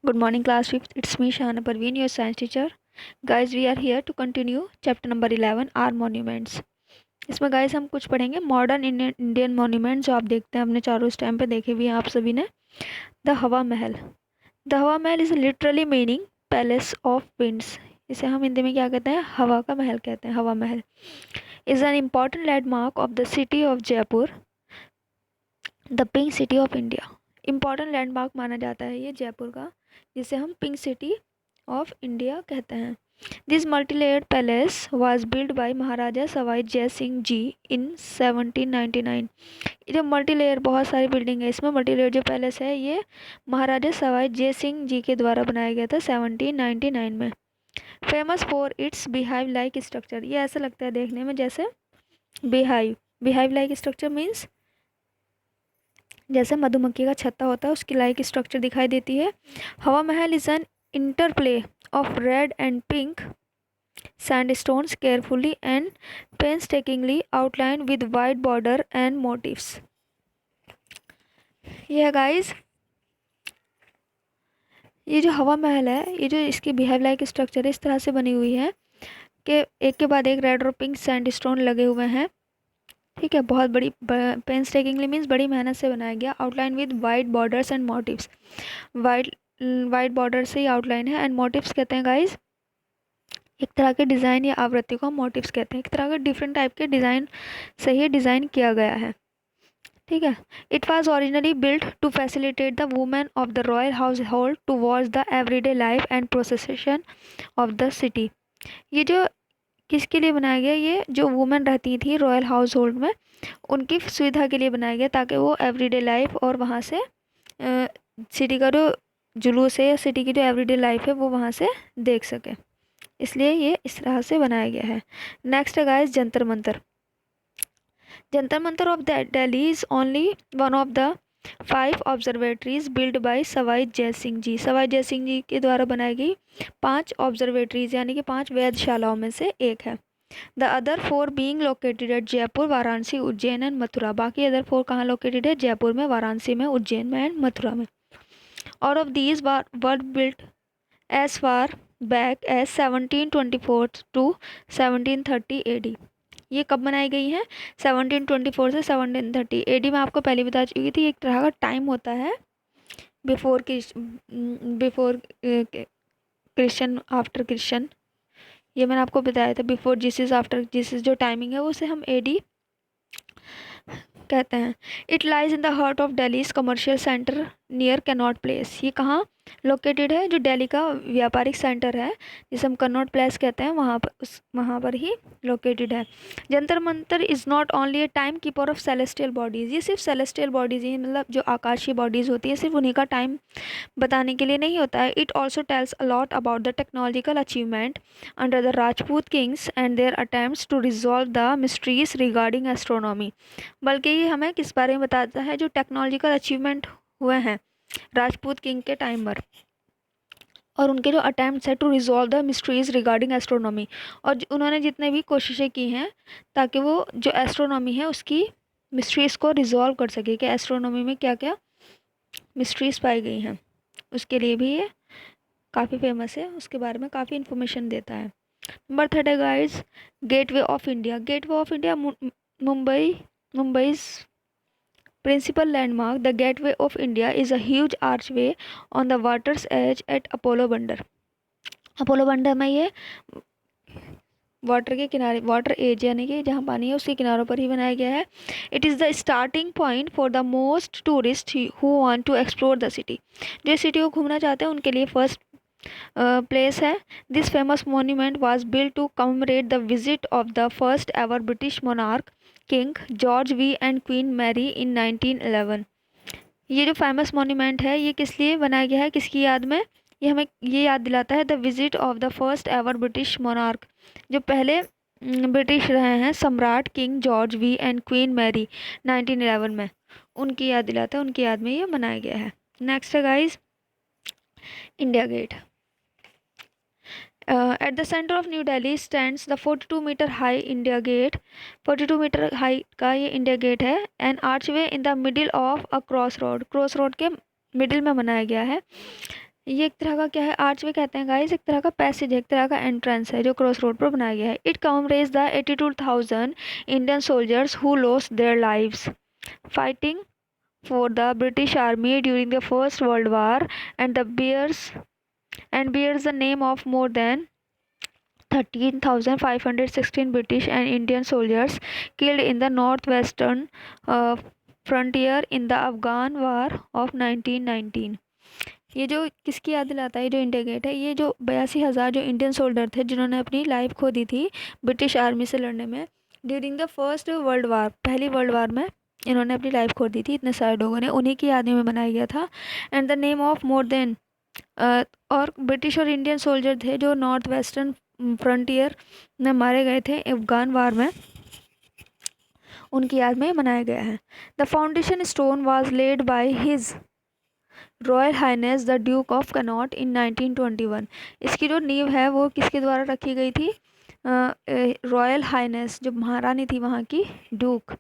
Good morning, class 5th. It's me, Shahana Parveen, your science teacher. Guys, we are here to continue chapter number 11, our monuments. इसमें guys हम कुछ पढ़ेंगे modern Indian monument जो आप देखते हैं अपने चारों इस टाइम पे देखे भी हैं आप सभी ने। द हवा महल। द हवा महल is literally meaning palace of winds. इसे हम हिंदी में क्या कहते हैं? हवा का महल कहते हैं, हवा महल। Is an important landmark of the city of Jaipur, the pink city of India. Important landmark माना जाता है ये जयपुर का, जिसे हम पिंक सिटी ऑफ इंडिया कहते हैं। This multi layered palace was build by Maharaja Sawai Jai Singh जी इन 1799। ये जो मल्टी लेयर बहुत सारी बिल्डिंग है, इसमें मल्टी लेयर जो पैलेस है ये महाराजा सवाई जय सिंह जी के द्वारा बनाया गया था 1799 में। Famous for its beehive like structure. ये ऐसा लगता है देखने में जैसे बिहाइव लाइक स्ट्रक्चर मीन्स जैसे मधुमक्खी का छत्ता होता है उसकी लाइक स्ट्रक्चर दिखाई देती है। हवा महल is an interplay of red and pink sandstones carefully and painstakingly outlined with white border and motifs। ये है गाइस, ये जो हवा महल है, ये जो इसकी बिहेव लाइक स्ट्रक्चर है इस तरह से बनी हुई है कि एक के बाद एक रेड और पिंक सैंडस्टोन लगे हुए हैं। ठीक है, बहुत बड़ी पेंसटेकिंगली मीन्स बड़ी मेहनत से बनाया गया। Outline with white borders and motives. White border से ही आउटलाइन है एंड मोटिव्स कहते हैं गाइस एक तरह के डिज़ाइन या आवृत्ति को हम मोटिव्स कहते हैं। एक तरह के डिफरेंट टाइप के डिज़ाइन से ही डिज़ाइन किया गया है। ठीक है, it was originally built to facilitate the women of the royal household to watch the everyday life and procession of the city. ये जो किसके लिए बनाया गया? ये जो वुमेन रहती थी रॉयल हाउस होल्ड में उनकी सुविधा के लिए बनाया गया, ताकि वो एवरीडे लाइफ और वहाँ से सिटी का जो जुलूस है या सिटी की जो एवरीडे लाइफ है वो वहाँ से देख सके, इसलिए ये इस तरह से बनाया गया है। नेक्स्ट है guys Jantar Mantar. Jantar Mantar of Delhi is only one of the 5 observatories build by Sawai Jai Singh जी। सवाई जय सिंह जी के द्वारा बनाई गई 5 ऑब्जर्वेटरीज यानी कि 5 वेधशालाओं में से एक है। The other 4 being located at Jaipur, Varanasi, Ujjain and Mathura. बाकी अदर 4 कहाँ लोकेटेड है? जयपुर में, वाराणसी में, उज्जैन में एंड मथुरा में। All of these were built as far back as 1724 to 1730 AD। ये कब बनाई गई हैं? 1724 से 1730 AD में। आपको पहले बता चुकी थी एक तरह का टाइम होता है बिफोर क्रिश्चियन, आफ्टर क्रिश्चियन। ये मैंने आपको बताया था, बिफोर जीसस आफ्टर जीसस जो टाइमिंग है उसे हम AD कहते हैं। It lies in the heart of Delhi's commercial centre near cannot place. ये कहाँ लोकेटेड है? जो दिल्ली का व्यापारिक सेंटर है जिसे हम कनॉट प्लेस कहते हैं, वहाँ पर ही लोकेटेड है। Jantar Mantar is not only A time keeper of celestial bodies. ये सिर्फ सेलेस्टियल बॉडीज़ ही, मतलब जो आकाशीय बॉडीज़ होती है सिर्फ उन्हीं का टाइम बताने के लिए नहीं होता है। It also tells a lot about the technological achievement under the Rajput kings and their attempts to resolve the mysteries regarding astronomy. बल्कि ये हमें किस बारे में बताता है? जो टेक्नोलॉजिकल अचीवमेंट हुए हैं राजपूत किंग के टाइम पर और उनके जो अटैम्प्ट्स है to resolve the mysteries regarding astronomy, और उन्होंने जितने भी कोशिशें की हैं ताकि वो जो एस्ट्रोनॉमी है उसकी मिस्ट्रीज को रिजॉल्व कर सके कि एस्ट्रोनॉमी में क्या क्या मिस्ट्रीज पाई गई हैं, उसके लिए भी ये काफ़ी फेमस है, उसके बारे में काफ़ी इन्फॉर्मेशन देता है। नंबर 3 है guys gateway of India. Gateway of India Mumbai principal landmark. The gateway of India is a huge archway on the water's edge at Apollo Bunder। Apollo बंदर में ये वाटर के किनारे, वाटर एज यानी कि जहाँ पानी है उसके किनारों पर ही बनाया गया है। It is the starting point for the most tourist who want to explore the city. जो सिटी को घूमना चाहते हैं उनके लिए फर्स्ट प्लेस है। This famous monument was built to commemorate the visit of the first ever British monarch King George V and Queen Mary in 1911। ये जो फेमस मोन्यूमेंट है ये किस लिए बनाया गया है, किसकी याद में? ये हमें ये याद दिलाता है the visit of the first ever British monarch, जो पहले ब्रिटिश रहे हैं सम्राट King George V and Queen Mary 1911 में, उनकी याद दिलाता है, उनकी याद में ये मनाया गया है। नेक्स्ट है guys India Gate. At the center of New Delhi stands the 42-meter high India Gate। 42 metre high का ये इंडिया गेट है। An archway in the middle of a cross road. क्रॉस रोड के मिडिल में बनाया गया है। ये एक तरह का क्या है, आर्चवे कहते हैं गाइस, एक तरह का पैसेज है, एक तरह का एंट्रेंस है जो क्रॉस रोड पर बनाया गया है। It commemorates the 82,000 Indian soldiers who lost their lives fighting for the British Army during the First World War and bears the name of more than 13,516 British and Indian soldiers killed in the northwestern uh, frontier in the Afghan War of 1919। ये जो किसकी याद दिलाता है, ये जो India Gate है, ये जो 82,000 जो इंडियन सोल्जर थे जिन्होंने अपनी लाइफ खो दी थी ब्रिटिश आर्मी से लड़ने में during the first world war, पहली वर्ल्ड वार में इन्होंने अपनी लाइफ खो दी थी इतने सारे लोगों ने, उन्हीं की याद में बनाया गया था। And the name of more than, और ब्रिटिश और इंडियन सोल्जर थे जो नॉर्थ वेस्टर्न फ्रंटियर में मारे गए थे अफगान वार में, उनकी याद में मनाया गया है। The foundation stone was laid by his royal highness the Duke of Connaught in 1921। इसकी जो नींव है वो किसके द्वारा रखी गई थी, रॉयल हाइनेस जो महारानी थी वहाँ की, ड्यूक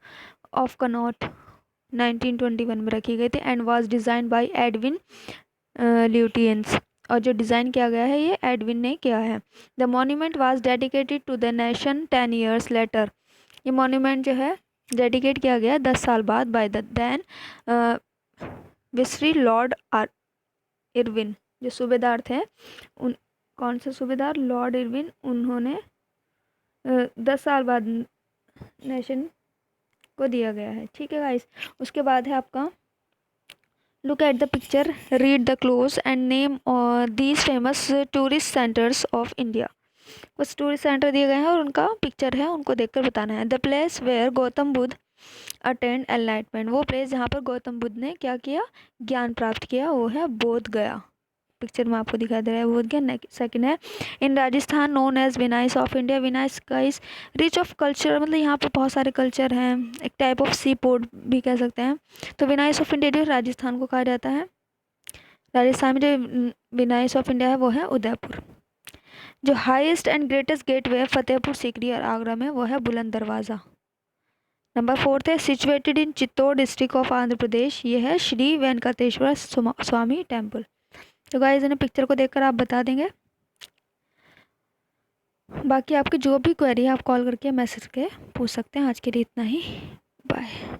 ऑफ कनॉट 1921 में रखी गई थी। And was design by Edwin Lutyens, और जो डिज़ाइन किया गया है ये एडविन ने किया है। The monument was dedicated to the nation 10 years later. ये मॉन्यूमेंट जो है डेडिकेट किया गया 10 साल बाद by the then viceroy Lord Irwin, जो सूबेदार थे उन, कौन से सूबेदार, लॉर्ड इरविन, उन्होंने 10 साल बाद नेशन को दिया गया है। ठीक है गाइस, उसके बाद है आपका look at the picture, read the close and name these famous tourist centres of India. कुछ टूरिस्ट सेंटर दिए गए हैं और उनका पिक्चर है, उनको देखकर बताना है। The place where Gautam Buddha attend enlightenment, वो प्लेस जहाँ पर गौतम बुद्ध ने क्या किया, ज्ञान प्राप्त किया, वो है बोध गया। पिक्चर में आपको दिखाई दे रहा है बोध गया। सेकंड है in Rajasthan known as Venice of India, Venice guys rich of culture, मतलब यहाँ पर बहुत सारे कल्चर हैं, एक टाइप ऑफ सी पोर्ट भी कह सकते हैं। तो विनाइस ऑफ इंडिया जो राजस्थान को कहा जाता है, राजस्थान में जो विनाइस ऑफ इंडिया है वो है उदयपुर। जो हाईएस्ट एंड ग्रेटेस्ट गेटवे है फतेहपुर सीकरी और आगरा में, वो है बुलंद दरवाज़ा। नंबर 4 है situated in Chittoor district of Andhra Pradesh, ये है श्री वेंकटेश्वर स्वामी टेम्पल। तो गाइस इन्हें पिक्चर को देखकर आप बता देंगे। बाकी आपकी जो भी क्वेरी है आप कॉल करके मैसेज के पूछ सकते हैं। आज के लिए इतना ही, बाय।